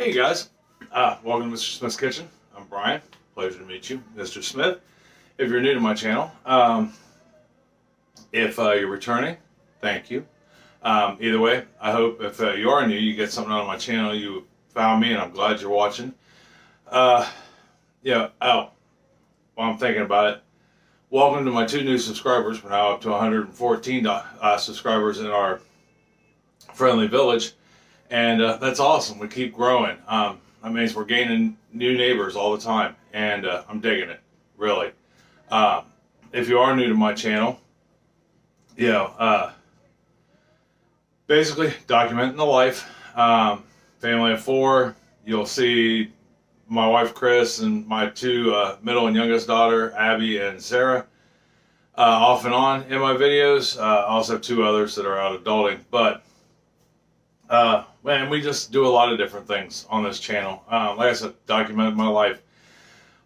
Hey guys, welcome to Mr. Smith's Kitchen. I'm Brian. Pleasure to meet you, Mr. Smith. If you're new to my channel, if you're returning, thank you. Either way, I hope if you are new, you get something out of my channel. You found me, and I'm glad you're watching. While I'm thinking about it, welcome to my 2 new subscribers. We're now up to 114 subscribers in our friendly village. And that's awesome. We keep growing. That means we're gaining new neighbors all the time. And I'm digging it, really. If you are new to my channel, basically documenting the life. Family of 4. You'll see my wife, Chris, and my 2 middle and youngest daughter, Abby and Sarah, off and on in my videos. I also have 2 others that are out adulting. But man, we just do a lot of different things on this channel. Like I said, document my life.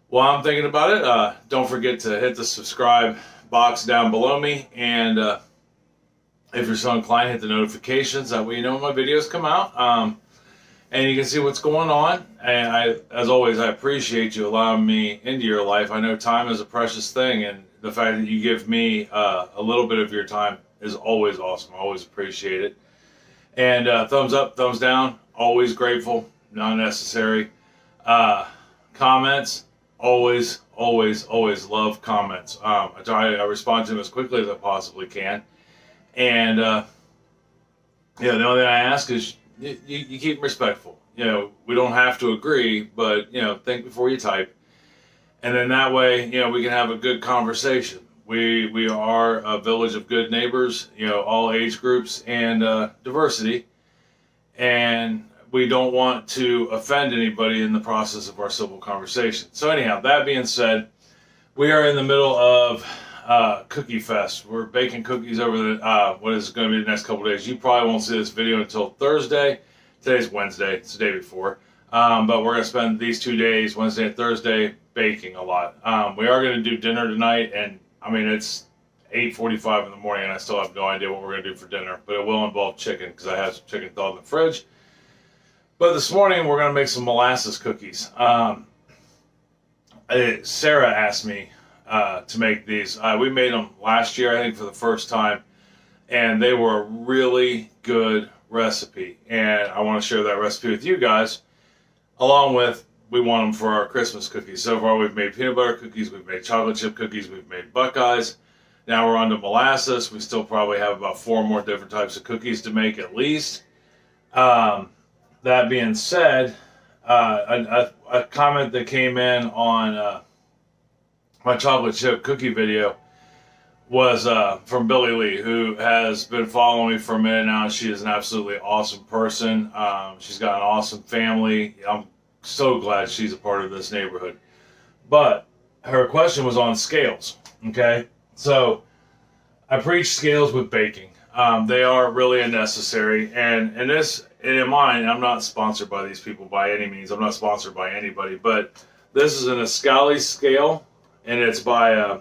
While I'm thinking about it, don't forget to hit the subscribe box down below me, and if you're so inclined, hit the notifications. That way you know when my videos come out, and you can see what's going on. And as always, I appreciate you allowing me into your life. I know time is a precious thing, and the fact that you give me a little bit of your time is always awesome. I always appreciate it. And thumbs up, thumbs down, always grateful, not necessary. Comments, always love comments. I respond to them as quickly as I possibly can. And the only thing I ask is you keep them respectful. We don't have to agree, but think before you type. And then that way, we can have a good conversation. We are a village of good neighbors, all age groups and diversity, and we don't want to offend anybody in the process of our civil conversation. So anyhow, that being said, we are in the middle of Cookie Fest. We're baking cookies over the what is going to be the next couple days. You probably won't see this video until Thursday. Today's Wednesday. It's the day before. But we're going to spend these 2 days, Wednesday and Thursday, baking a lot. We are going to do dinner tonight, and I mean, it's 8:45 in the morning, and I still have no idea what we're going to do for dinner. But it will involve chicken, because I have some chicken thawed in the fridge. But this morning, we're going to make some molasses cookies. Sarah asked me to make these. We made them last year, I think, for the first time. And they were a really good recipe. And I want to share that recipe with you guys, along with we want them for our Christmas cookies. So far, we've made peanut butter cookies, we've made chocolate chip cookies, we've made Buckeyes. Now we're on to molasses. We still probably have about 4 more different types of cookies to make at least. That being said, a comment that came in on my chocolate chip cookie video was from Billy Lee, who has been following me for a minute now. She is an absolutely awesome person. She's got an awesome family. I'm so glad she's a part of this neighborhood. But her question was on scales. Okay, so I preach scales with baking. They are really unnecessary, and in mine, I'm not sponsored by these people by any means. I'm not sponsored by anybody, but this is an Ascali scale, and it's by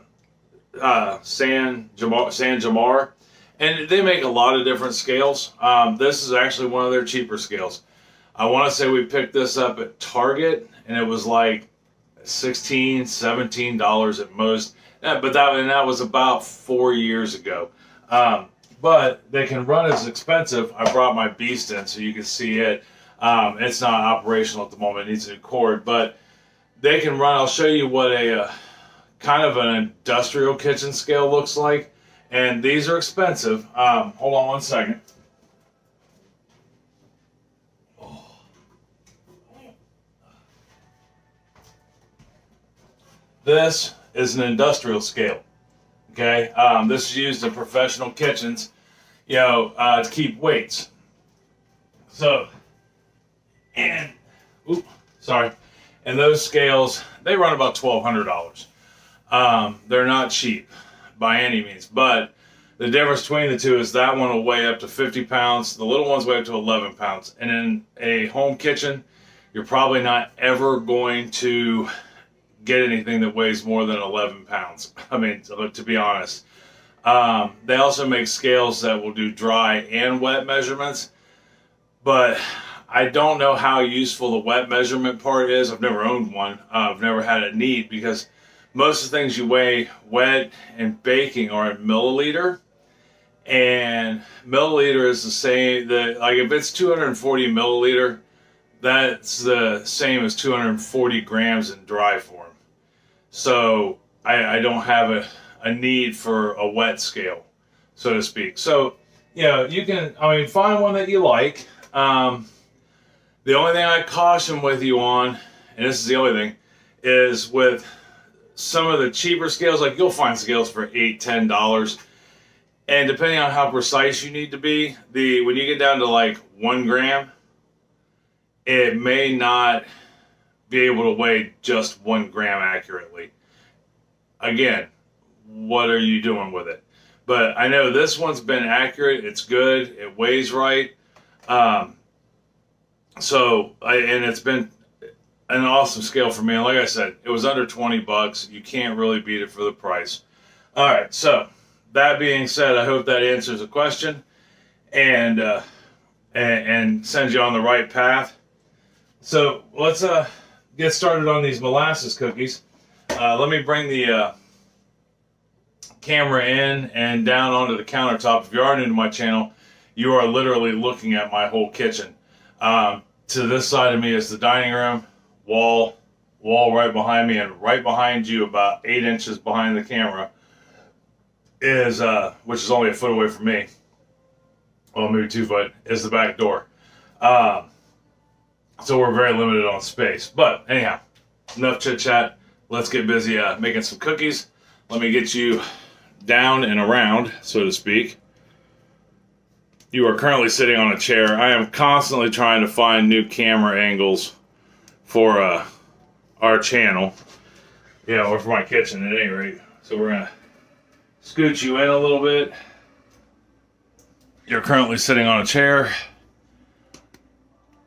San Jamar, and they make a lot of different scales. This is actually one of their cheaper scales. I want to say we picked this up at Target, and it was like $16, $17 at most. But that was about 4 years ago. But they can run as expensive. I brought my Beast in so you can see it. It's not operational at the moment. It needs a new cord. But they can run. I'll show you what a kind of an industrial kitchen scale looks like. And these are expensive. Hold on one second. This is an industrial scale, okay? This is used in professional kitchens, to keep weights. So, and those scales, they run about $1,200. They're not cheap by any means, but the difference between the two is that one will weigh up to 50 pounds. The little ones weigh up to 11 pounds. And in a home kitchen, you're probably not ever going to get anything that weighs more than 11 pounds. I mean, to be honest. They also make scales that will do dry and wet measurements, but I don't know how useful the wet measurement part is. I've never owned one. I've never had it need, because most of the things you weigh wet and baking are in milliliter. And milliliter is the same, like if it's 240 milliliter, that's the same as 240 grams in dry form. So I don't have a need for a wet scale, so to speak. So, you can, find one that you like. The only thing I caution with you on, and this is the only thing, is with some of the cheaper scales, like you'll find scales for $8, $10. And depending on how precise you need to be, when you get down to like 1 gram, it may not be able to weigh just 1 gram accurately. Again, what are you doing with it? But I know this one's been accurate. It's good. It weighs right. And it's been an awesome scale for me. And like I said, it was under 20 bucks. You can't really beat it for the price. All right. So that being said, I hope that answers the question and sends you on the right path. So let's get started on these molasses cookies. Let me bring the camera in and down onto the countertop. If you are new to my channel, you are literally looking at my whole kitchen. To this side of me is the dining room, wall right behind me, and right behind you, about 8 inches behind the camera, is which is only a foot away from me, well, maybe 2 foot, is the back door. So we're very limited on space. But anyhow, enough chit chat. Let's get busy making some cookies. Let me get you down and around, so to speak. You are currently sitting on a chair. I am constantly trying to find new camera angles for our channel, or for my kitchen at any rate. So we're gonna scoot you in a little bit. You're currently sitting on a chair,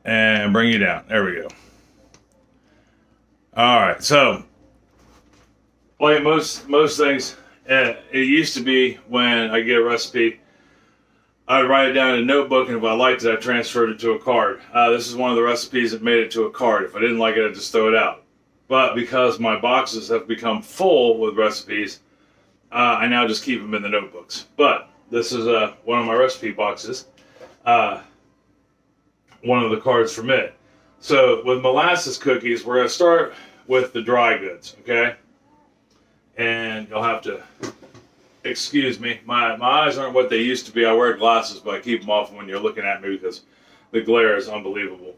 and bring you down. There we go. All right. So, like most things, it used to be when I get a recipe, I'd write it down in a notebook, and if I liked it, I transferred it to a card. This is one of the recipes that made it to a card. If I didn't like it, I'd just throw it out. But because my boxes have become full with recipes, I now just keep them in the notebooks. But this is one of my recipe boxes. One of the cards from it. So with molasses cookies, we're going to start with the dry goods, okay? And you'll have to excuse me. My eyes aren't what they used to be. I wear glasses, but I keep them off when you're looking at me because the glare is unbelievable.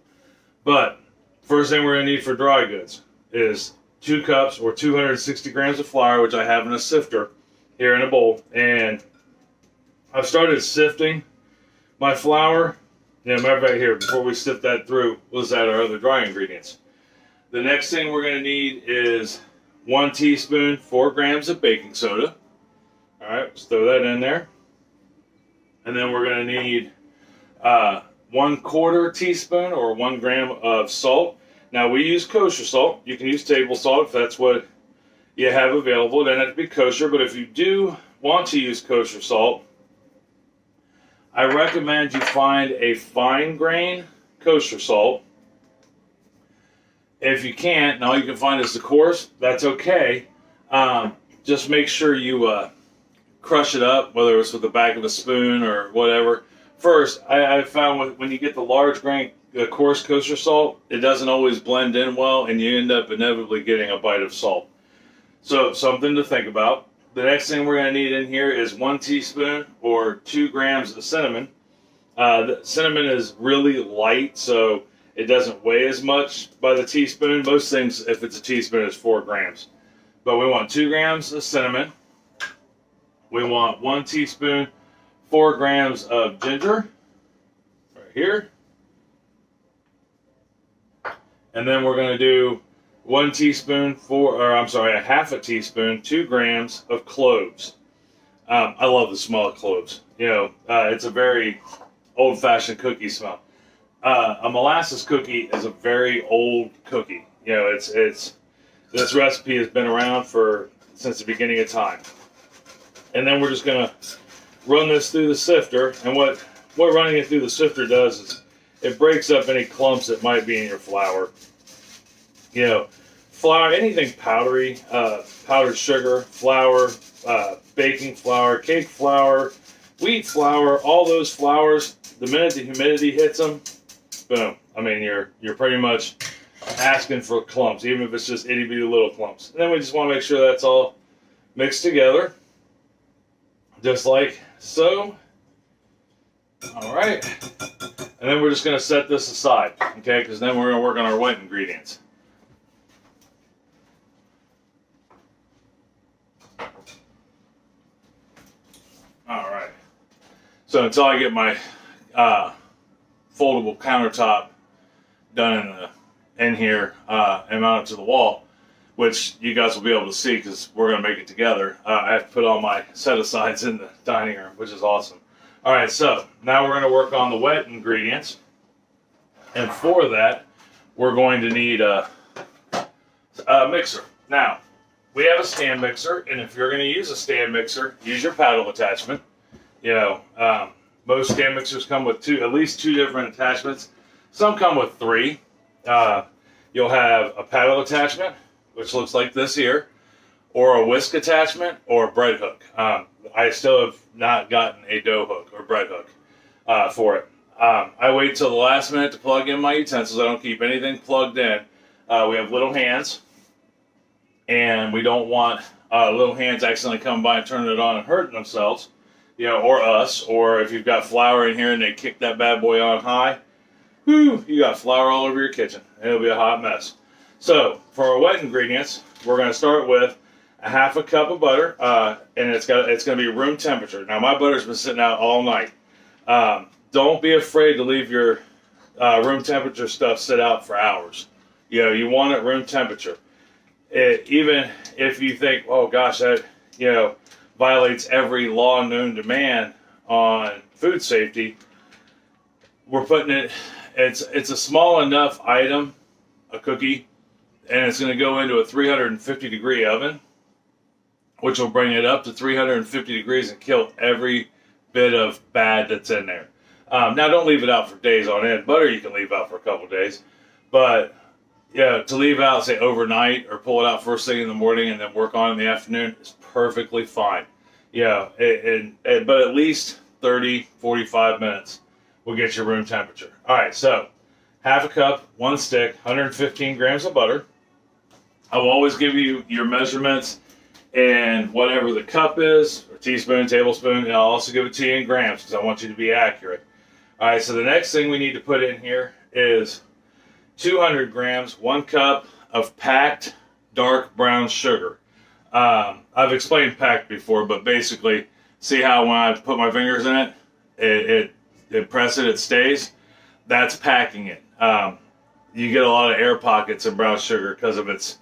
But first thing we're going to need for dry goods is 2 cups or 260 grams of flour, which I have in a sifter here in a bowl. And I've started sifting my flour. Matter of fact, here, before we sift that through, let's add our other dry ingredients. The next thing we're going to need is 1 teaspoon, 4 grams of baking soda. All right, let's throw that in there. And then we're going to need 1/4 teaspoon or 1 gram of salt. Now, we use kosher salt. You can use table salt if that's what you have available. It doesn't have to be kosher, but if you do want to use kosher salt, I recommend you find a fine grain kosher salt. If you can't, and all you can find is the coarse, that's okay. Just make sure you crush it up, whether it's with the back of a spoon or whatever. First, I found when you get the large grain, the coarse kosher salt, it doesn't always blend in well, and you end up inevitably getting a bite of salt. So, something to think about. The next thing we're going to need in here is 1 teaspoon or 2 grams of cinnamon. The cinnamon is really light, so it doesn't weigh as much by the teaspoon. Most things, if it's a teaspoon, is 4 grams. But we want 2 grams of cinnamon. We want 1 teaspoon, 4 grams of ginger, right here. And then we're going to do 1 teaspoon, a half a teaspoon, 2 grams of cloves. I love the smell of cloves. It's a very old-fashioned cookie smell. A molasses cookie is a very old cookie. This recipe has been around since the beginning of time. And then we're just gonna run this through the sifter. And what running it through the sifter does is it breaks up any clumps that might be in your flour. You know, flour, anything powdery, powdered sugar, flour, baking flour, cake flour, wheat flour, all those flours, the minute the humidity hits them, boom. I mean, you're pretty much asking for clumps, even if it's just itty bitty little clumps. And then we just want to make sure that's all mixed together, just like so. All right. And then we're just going to set this aside, okay? Because then we're going to work on our wet ingredients. All right. So until I get my foldable countertop done in here and mounted to the wall, which you guys will be able to see because we're going to make it together, I have to put all my set-asides in the dining room, which is awesome. All right, so now we're going to work on the wet ingredients. And for that, we're going to need a mixer. Now, we have a stand mixer, and if you're going to use a stand mixer, use your paddle attachment. You know, most stand mixers come with at least two different attachments. Some come with three. You'll have a paddle attachment, which looks like this here, or a whisk attachment, or a bread hook. I still have not gotten a dough hook or bread hook for it. I wait till the last minute to plug in my utensils. I don't keep anything plugged in. We have little hands, and we don't want little hands accidentally coming by and turning it on and hurting themselves, you know, or us, or if you've got flour in here and they kick that bad boy on high, whew, you got flour all over your kitchen. It'll be a hot mess. So for our wet ingredients, we're going to start with a half a cup of butter, and it's going to be room temperature. Now my butter's been sitting out all night. Don't be afraid to leave your room temperature stuff sit out for hours. You know, you want it room temperature. Even if you think, oh gosh, that, you know, violates every law known to man on food safety, we're putting it, it's a small enough item, a cookie, and it's going to go into a 350 degree oven, which will bring it up to 350 degrees and kill every bit of bad that's in there. Now, don't leave it out for days on end. Butter you can leave out for a couple days, but yeah, to leave out, say, overnight or pull it out first thing in the morning and then work on it in the afternoon is perfectly fine. Yeah, but at least 30, 45 minutes will get your room temperature. All right, so half a cup, one stick, 115 grams of butter. I will always give you your measurements and whatever the cup is, or teaspoon, tablespoon, and I'll also give it to you in grams because I want you to be accurate. All right, so the next thing we need to put in here is 200 grams, 1 cup of packed dark brown sugar. I've explained packed before, but basically, see how when I put my fingers in it, it press it, it stays? That's packing it. You get a lot of air pockets in brown sugar because of its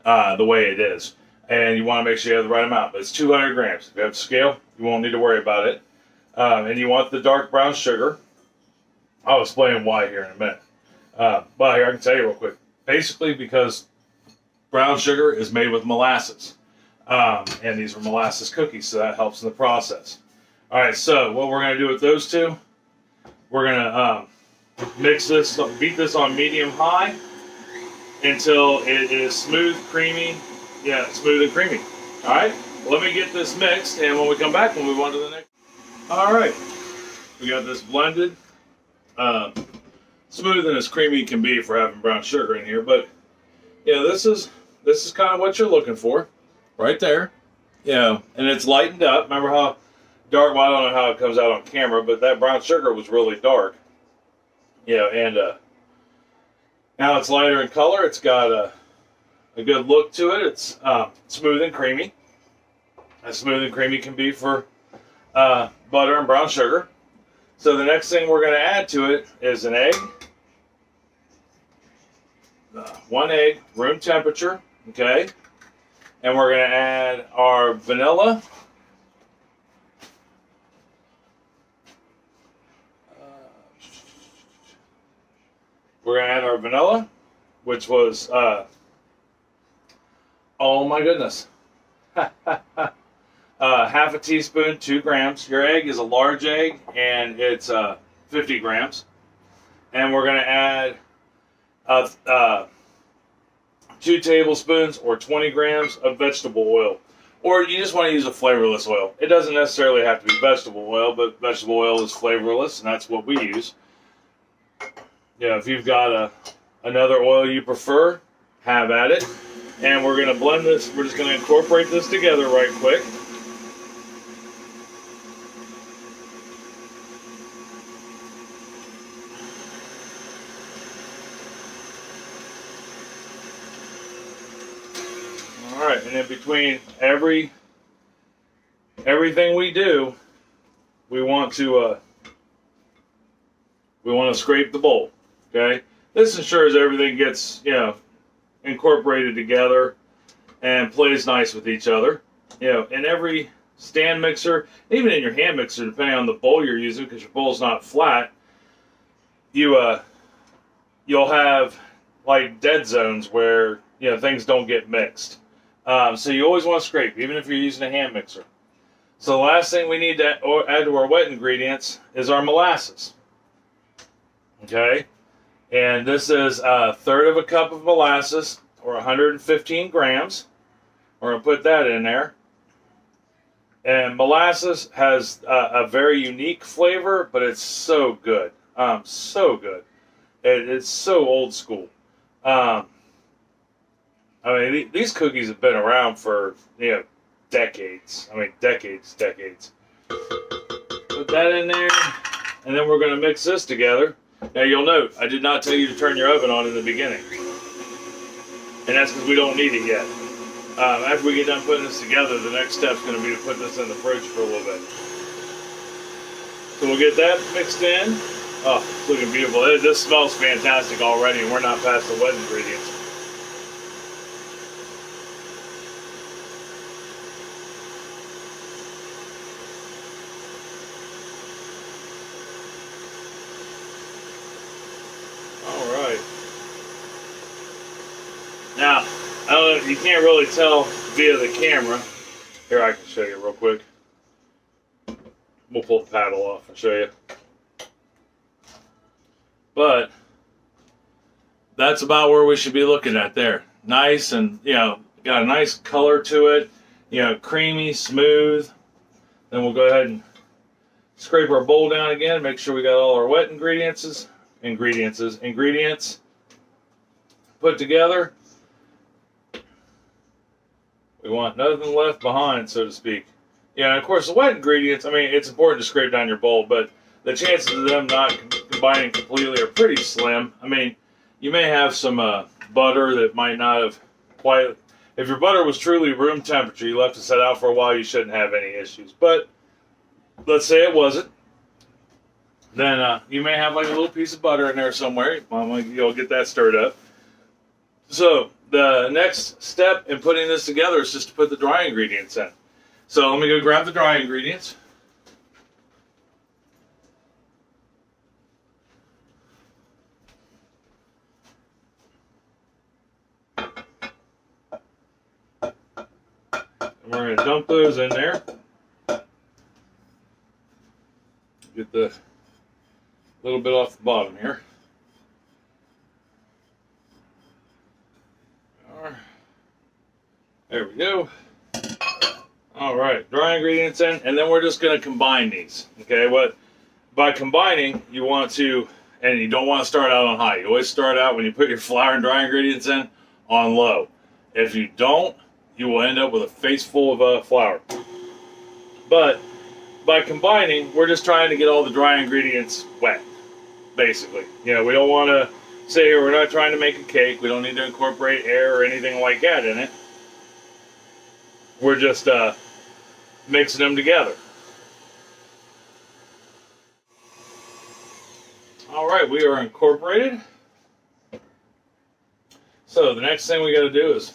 the way it is. And you want to make sure you have the right amount. But it's 200 grams. If you have to scale, you won't need to worry about it. And you want the dark brown sugar. I'll explain why here in a minute. But here, I can tell you real quick. Basically, because brown sugar is made with molasses. And these are molasses cookies, so that helps in the process. All right, so what we're going to do with those two, we're going to mix this, beat this on medium-high until it is smooth, creamy. Yeah, smooth and creamy. All right, let me get this mixed, and when we come back, we'll move on to the next. All right, we got this blended. Smooth and as creamy it can be for having brown sugar in here, but yeah, this is kind of what you're looking for, right there. Yeah, and it's lightened up. Remember how dark? Well, I don't know how it comes out on camera, but that brown sugar was really dark. Yeah, and now it's lighter in color. It's got a good look to it. It's smooth and creamy. As smooth and creamy can be for butter and brown sugar. So the next thing we're going to add to it is an egg. 1 egg, room temperature, okay? And we're going to add our vanilla. We're going to add our vanilla, which was, oh my goodness, half a teaspoon, 2 grams. Your egg is a large egg, and it's 50 grams. and we're going to add 2 tablespoons or 20 grams of vegetable oil. Or you just want to use a flavorless oil. It doesn't necessarily have to be vegetable oil, but vegetable oil is flavorless, and that's what we use. Yeah, if you've got another oil you prefer, have at it. And we're going to blend this. We're just going to incorporate this together right quick. All right, and in between everything we do, we want to scrape the bowl. Okay, this ensures everything gets incorporated together and plays nice with each other. In every stand mixer, even in your hand mixer, depending on the bowl you're using, because your bowl's not flat, you'll have like dead zones where things don't get mixed. So you always want to scrape, even if you're using a hand mixer. So the last thing we need to add to our wet ingredients is our molasses. Okay, and this is 1/3 cup of molasses, or 115 grams. We're going to put that in there. And molasses has a very unique flavor, but it's so good. So good. It's so old school. I mean, these cookies have been around for, decades. I mean, decades. Put that in there, and then we're going to mix this together. Now, you'll note, I did not tell you to turn your oven on in the beginning. And that's because we don't need it yet. After we get done putting this together, the next step is going to be to put this in the fridge for a little bit. So we'll get that mixed in. Oh, it's looking beautiful. This smells fantastic already, and we're not past the wet ingredients. Now, I don't know, you can't really tell via the camera. Here, I can show you real quick. We'll pull the paddle off and show you. But that's about where we should be looking at there. Nice and, got a nice color to it. Creamy, smooth. Then we'll go ahead and scrape our bowl down again. Make sure we got all our wet ingredients put together. We want nothing left behind, so to speak. And of course, the wet ingredients, I mean, it's important to scrape down your bowl, but the chances of them not combining completely are pretty slim. I mean, you may have some butter that might not have quite... If your butter was truly room temperature, you left it set out for a while, you shouldn't have any issues. But let's say it wasn't. Then you may have like a little piece of butter in there somewhere. You'll get that stirred up. So the next step in putting this together is just to put the dry ingredients in. So let me go grab the dry ingredients. And we're going to dump those in there. Get the little bit off the bottom here. There we go. All right, dry ingredients in, and then we're just going to combine these. Okay, by combining, you want to, and you don't want to start out on high. You always start out when you put your flour and dry ingredients in on low. If you don't, you will end up with a face full of flour. But by combining, we're just trying to get all the dry ingredients wet, basically. We don't want to say here, we're not trying to make a cake. We don't need to incorporate air or anything like that in it. We're just mixing them together. All right, we are incorporated. So the next thing we got to do is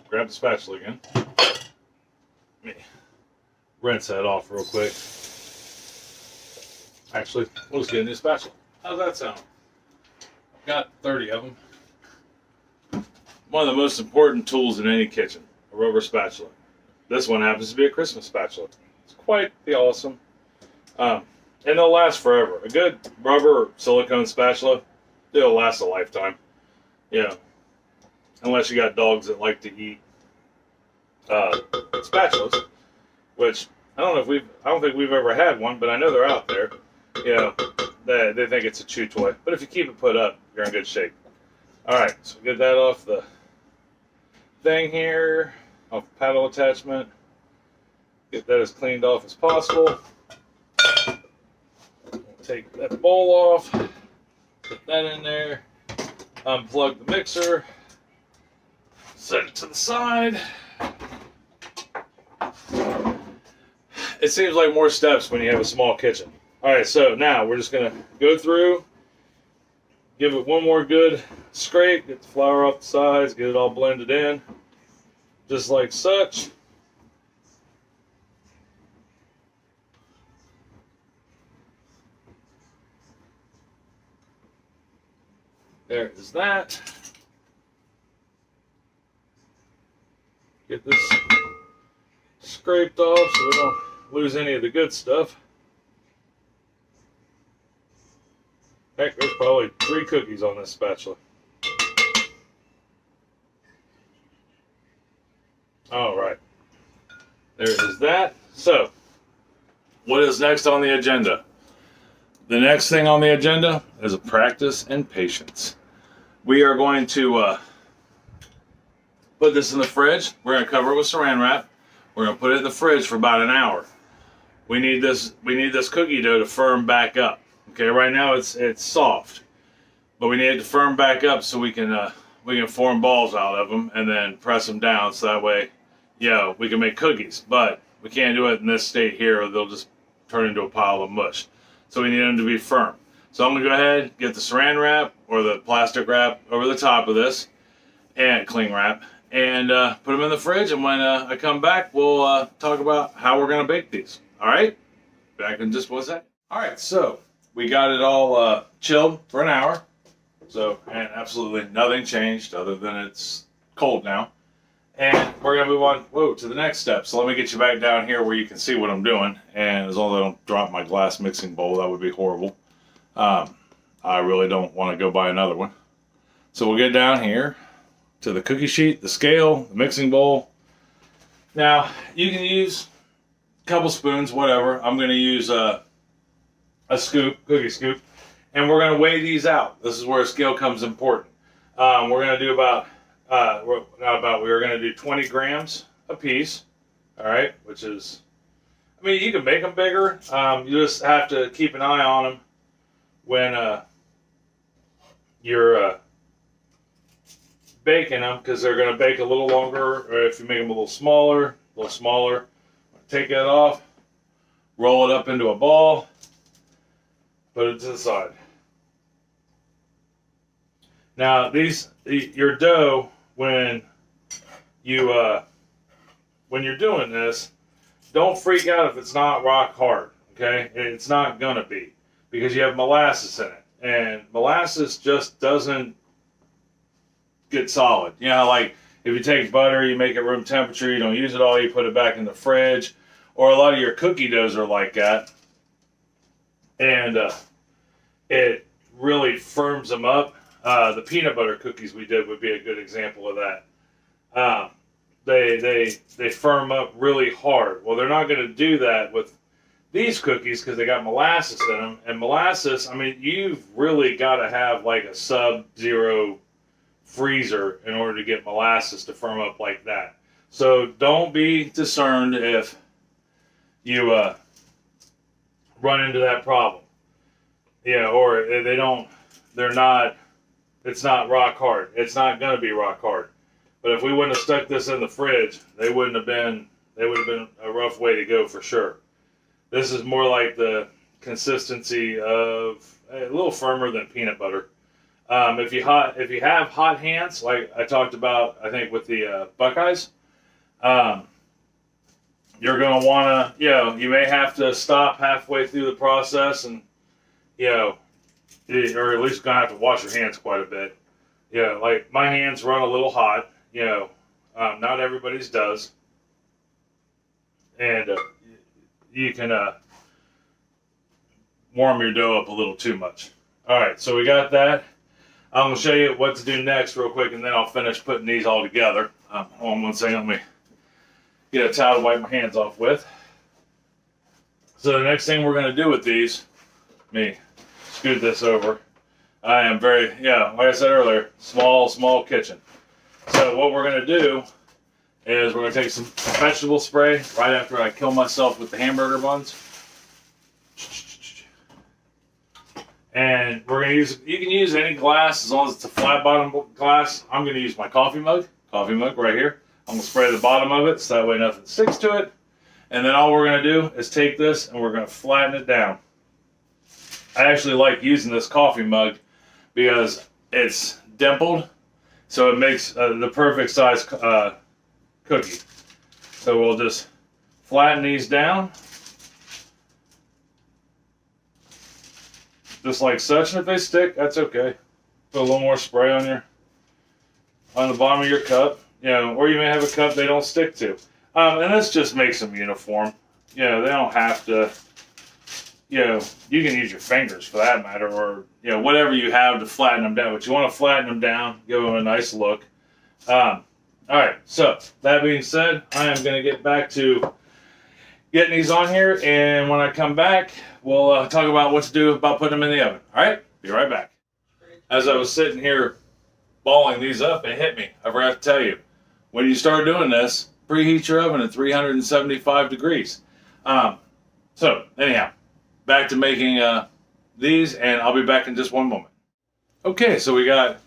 grab the spatula again. Let me rinse that off real quick. Actually, we'll just get a new spatula. How's that sound? Got 30 of them. One of the most important tools in any kitchen, a rubber spatula. This one happens to be a Christmas spatula. It's quite the awesome. And they'll last forever. A good rubber or silicone spatula, It'll last a lifetime. Yeah. Unless you got dogs that like to eat spatulas, which I don't think we've ever had one, but I know they're out there. You know, they think it's a chew toy. But if you keep it put up, you're in good shape. All right, so get that off the thing here, off the paddle attachment. Get that as cleaned off as possible. Take that bowl off, put that in there, unplug the mixer, set it to the side. It seems like more steps when you have a small kitchen. All right, so now we're just gonna go through, give it one more good scrape, get the flour off the sides, get it all blended in, just like such. There is that. Get this scraped off so we don't lose any of the good stuff. Heck, there's probably 3 cookies on this spatula. All right. There is that. So, what is next on the agenda? The next thing on the agenda is a practice and patience. We are going to put this in the fridge. We're going to cover it with saran wrap. We're going to put it in the fridge for about an hour. We need this cookie dough to firm back up. Okay, right now it's soft, but we need it to firm back up so we can form balls out of them and then press them down so that way, we can make cookies. But we can't do it in this state here, or they'll just turn into a pile of mush. So we need them to be firm. So I'm going to go ahead, get the saran wrap or the plastic wrap over the top of this, and cling wrap, and put them in the fridge. And when I come back, we'll talk about how we're going to bake these. All right? Back in just 1 second. All right, so we got it all chilled for an hour. So, and absolutely nothing changed other than it's cold now. And we're going to move on to the next step. So let me get you back down here where you can see what I'm doing. And as long as I don't drop my glass mixing bowl, that would be horrible. I really don't want to go buy another one. So we'll get down here to the cookie sheet, the scale, the mixing bowl. Now, you can use a couple spoons, whatever. I'm going to use a scoop, cookie scoop. And we're going to weigh these out. This is where a scale comes important. We're going to do we're going to do 20 grams a piece. All right, which is, I mean, you can make them bigger. You just have to keep an eye on them when you're baking them, because they're going to bake a little longer, or if you make them a little smaller. Take that off, roll it up into a ball, put it to the side. Now, your dough, when you're doing this, don't freak out if it's not rock hard. Okay, it's not gonna be, because you have molasses in it, and molasses just doesn't get solid. You know, like if you take butter, you make it room temperature, you don't use it all, you put it back in the fridge, or a lot of your cookie doughs are like that, and it really firms them up. The peanut butter cookies we did would be a good example of that. They firm up really hard. Well, they're not going to do that with these cookies because they got molasses in them. And molasses, I mean, you've really got to have like a sub-zero freezer in order to get molasses to firm up like that. So don't be discerned if you run into that problem. Yeah, or it's not rock hard. It's not going to be rock hard. But if we wouldn't have stuck this in the fridge, they would have been a rough way to go for sure. This is more like the consistency of a little firmer than peanut butter. If you have hot hands, like I talked about, I think with the Buckeyes, you're going to want to, you may have to stop halfway through the process and, or at least going to have to wash your hands quite a bit. Like my hands run a little hot, not everybody's does. And you can warm your dough up a little too much. All right, so we got that. I'm going to show you what to do next real quick, and then I'll finish putting these all together. Hold on one second. Let me get a towel to wipe my hands off with. So the next thing we're going to do with these, let me scoot this over. I am very, like I said earlier, small kitchen. So what we're going to do is we're going to take some vegetable spray right after I kill myself with the hamburger buns. And we're going to use, you can use any glass as long as it's a flat bottom glass. I'm going to use my coffee mug right here. I'm going to spray the bottom of it so that way nothing sticks to it. And then all we're going to do is take this and we're going to flatten it down. I actually like using this coffee mug because it's dimpled, so it makes the perfect size cookie. So we'll just flatten these down, just like such. And if they stick, that's okay. Put a little more spray on the bottom of your cup, or you may have a cup they don't stick to. And this just makes them uniform. They don't have to. You can use your fingers for that matter, or whatever you have to flatten them down. But you want to flatten them down, give them a nice look. All right. So that being said, I am going to get back to getting these on here, and when I come back, we'll talk about what to do about putting them in the oven. All right. Be right back. As I was sitting here balling these up, it hit me. I forgot to tell you, when you start doing this, preheat your oven at 375 degrees. So anyhow. Back to making these, and I'll be back in just one moment. Okay, so we got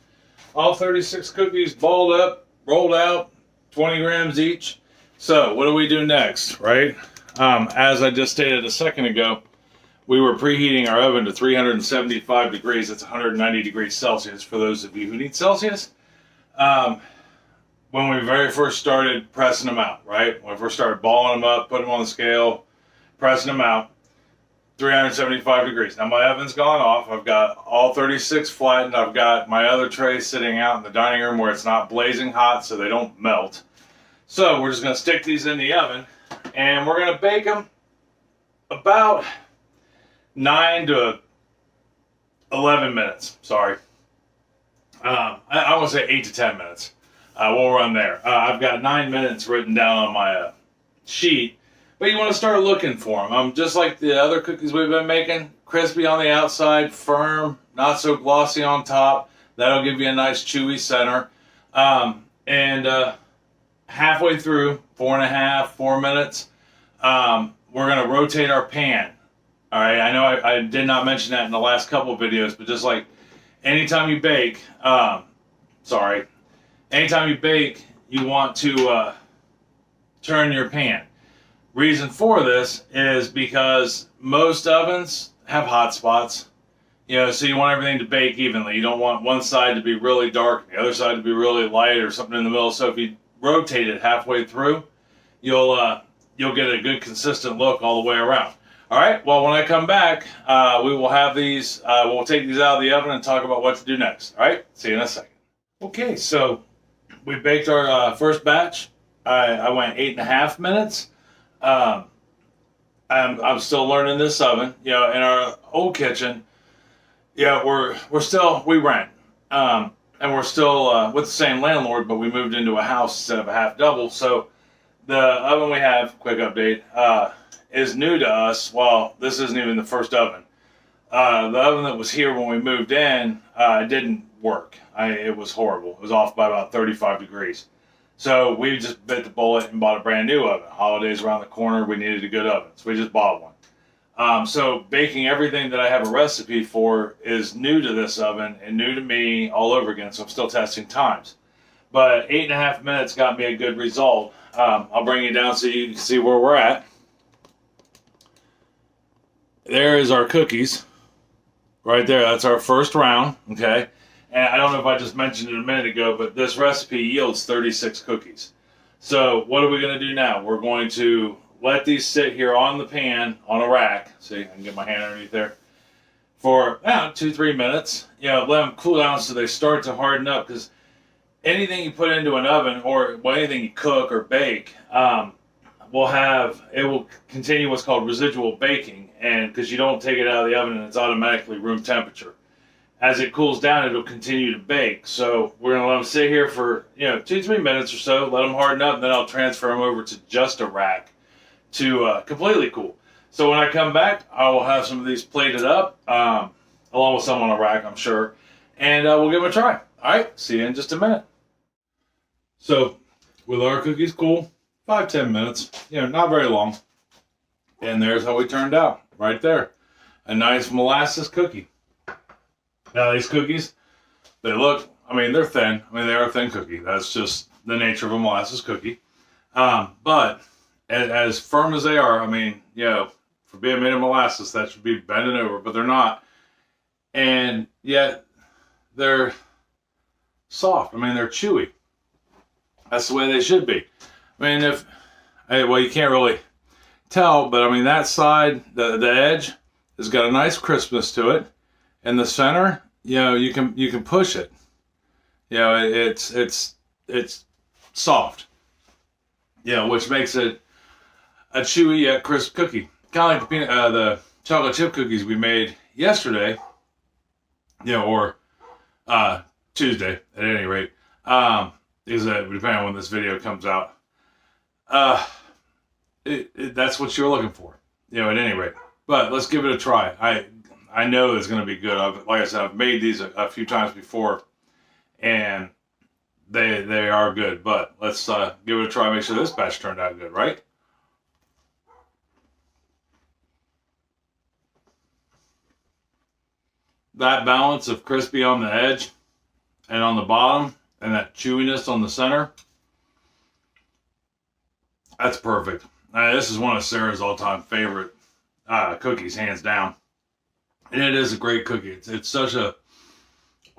all 36 cookies balled up, rolled out, 20 grams each. So what do we do next, right? As I just stated a second ago, we were preheating our oven to 375 degrees. That's 190 degrees Celsius for those of you who need Celsius. When we very first started pressing them out, right? When we first started balling them up, putting them on the scale, pressing them out, 375 degrees. Now my oven's gone off. I've got all 36 flattened. I've got my other tray sitting out in the dining room where it's not blazing hot so they don't melt. So we're just going to stick these in the oven, and we're going to bake them about 9 to 11 minutes. Sorry. I want to say 8 to 10 minutes. We'll run there. I've got 9 minutes written down on my sheet. But you want to start looking for them. Just like the other cookies we've been making, crispy on the outside, firm, not so glossy on top. That'll give you a nice chewy center. And halfway through, 4 minutes, we're going to rotate our pan. All right, I know I did not mention that in the last couple of videos, but just like anytime you bake, anytime you bake, you want to turn your pan. Reason for this is because most ovens have hot spots, so you want everything to bake evenly. You don't want one side to be really dark and the other side to be really light or something in the middle. So if you rotate it halfway through, you'll get a good consistent look all the way around. All right, well, when I come back, we will have these, we'll take these out of the oven and talk about what to do next. All right, see you in a second. Okay, so we baked our first batch. I went 8.5 minutes. I'm still learning this oven. In our old kitchen, we rent, and we're still with the same landlord, but we moved into a house instead of a half double. So the oven we have, quick update, is new to us. Well, this isn't even the first oven. The oven that was here when we moved in, didn't work. It was horrible. It was off by about 35 degrees. So we just bit the bullet and bought a brand new oven. Holidays around the corner, we needed a good oven, so we just bought one. So baking everything that I have a recipe for is new to this oven and new to me all over again, so I'm still testing times. But 8.5 minutes got me a good result. I'll bring you down so you can see where we're at. There is our cookies. Right there, that's our first round, okay? And I don't know if I just mentioned it a minute ago, but this recipe yields 36 cookies. So what are we going to do now? We're going to let these sit here on the pan on a rack. See, I can get my hand underneath there. For 2-3 minutes. Let them cool down so they start to harden up. Because anything you put into an oven, or anything you cook or bake, will continue what's called residual baking, and because you don't take it out of the oven and it's automatically room temperature. as it cools down, it'll continue to bake. So we're going to let them sit here for 2-3 minutes or so, let them harden up, and then I'll transfer them over to just a rack to completely cool. So when I come back, I will have some of these plated up, along with some on a rack, I'm sure, and we'll give them a try. All right, see you in just a minute. So with our cookies cool, 5-10 minutes, not very long. And there's how we turned out, right there. A nice molasses cookie. Now these cookies, they're thin. They are a thin cookie. That's just the nature of a molasses cookie. But as firm as they are, for being made of molasses, that should be bending over, but they're not. And yet, they're soft. They're chewy. That's the way they should be. You can't really tell, but that side, the edge, has got a nice crispness to it. In the center, you can push it. It's soft. Which makes it a chewy yet crisp cookie. Kind of like the chocolate chip cookies we made yesterday, or Tuesday at any rate, because depending on when this video comes out, that's what you're looking for, at any rate. But let's give it a try. I know it's going to be good. Like I said, I've made these a few times before, and they are good. But let's give it a try. Make sure this batch turned out good, right? That balance of crispy on the edge and on the bottom, and that chewiness on the center, that's perfect. This is one of Sarah's all-time favorite cookies, hands down. And it is a great cookie. It's such a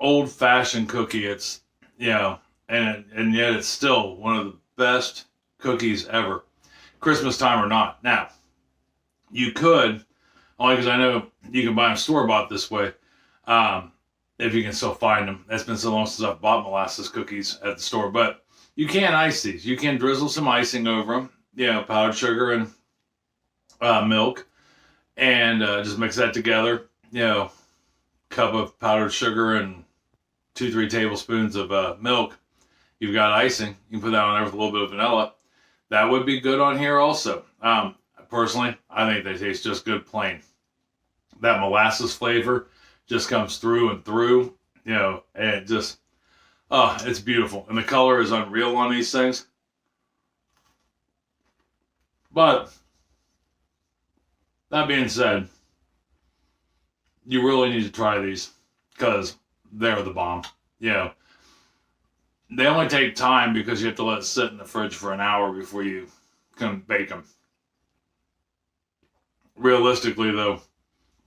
old-fashioned cookie. It's, and yet it's still one of the best cookies ever, Christmas time or not. Now, you could, only because I know you can buy them store-bought this way, if you can still find them. It's been so long since I've bought molasses cookies at the store. But you can ice these. You can drizzle some icing over them, powdered sugar and milk, and just mix that together. Cup of powdered sugar and 2-3 tablespoons of milk. You've got icing. You can put that on there with a little bit of vanilla. That would be good on here also. Personally, I think they taste just good plain. That molasses flavor just comes through and through, and it just, it's beautiful. And the color is unreal on these things. But that being said, you really need to try these because they're the bomb. They only take time because you have to let it sit in the fridge for an hour before you can bake them. Realistically, though,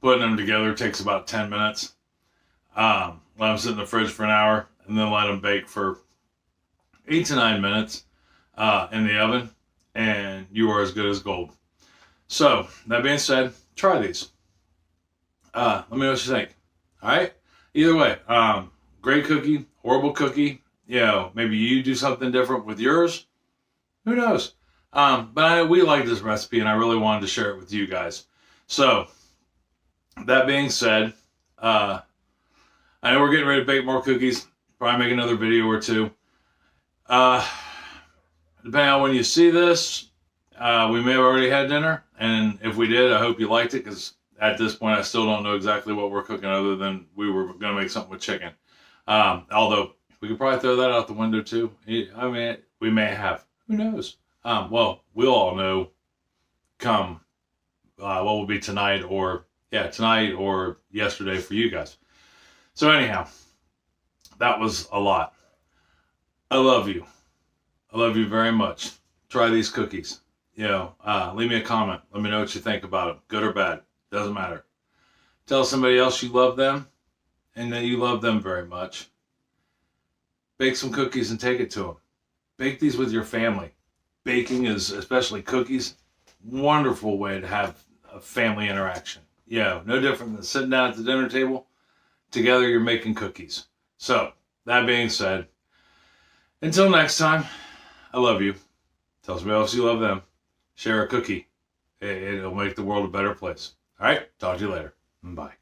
putting them together takes about 10 minutes. Let them sit in the fridge for an hour and then let them bake for 8 to 9 minutes in the oven, and you are as good as gold. So, that being said, try these. Let me know what you think. All right? Either way, great cookie, horrible cookie. Maybe you do something different with yours. Who knows? But we like this recipe, and I really wanted to share it with you guys. So, that being said, I know we're getting ready to bake more cookies. Probably make another video or two. Depending on when you see this, we may have already had dinner. And if we did, I hope you liked it, because at this point, I still don't know exactly what we're cooking other than we were going to make something with chicken. Although, we could probably throw that out the window too. We may have. Who knows? Well, we'll all know come what will be tonight or yesterday for you guys. So anyhow, that was a lot. I love you. I love you very much. Try these cookies. Leave me a comment. Let me know what you think about them. Good or bad. Doesn't matter. Tell somebody else you love them and that you love them very much. Bake some cookies and take it to them. Bake these with your family. Baking is, especially cookies, wonderful way to have a family interaction. No different than sitting down at the dinner table. Together you're making cookies. So, that being said, until next time, I love you. Tell somebody else you love them. Share a cookie. It'll make the world a better place. All right? Talk to you later. Bye.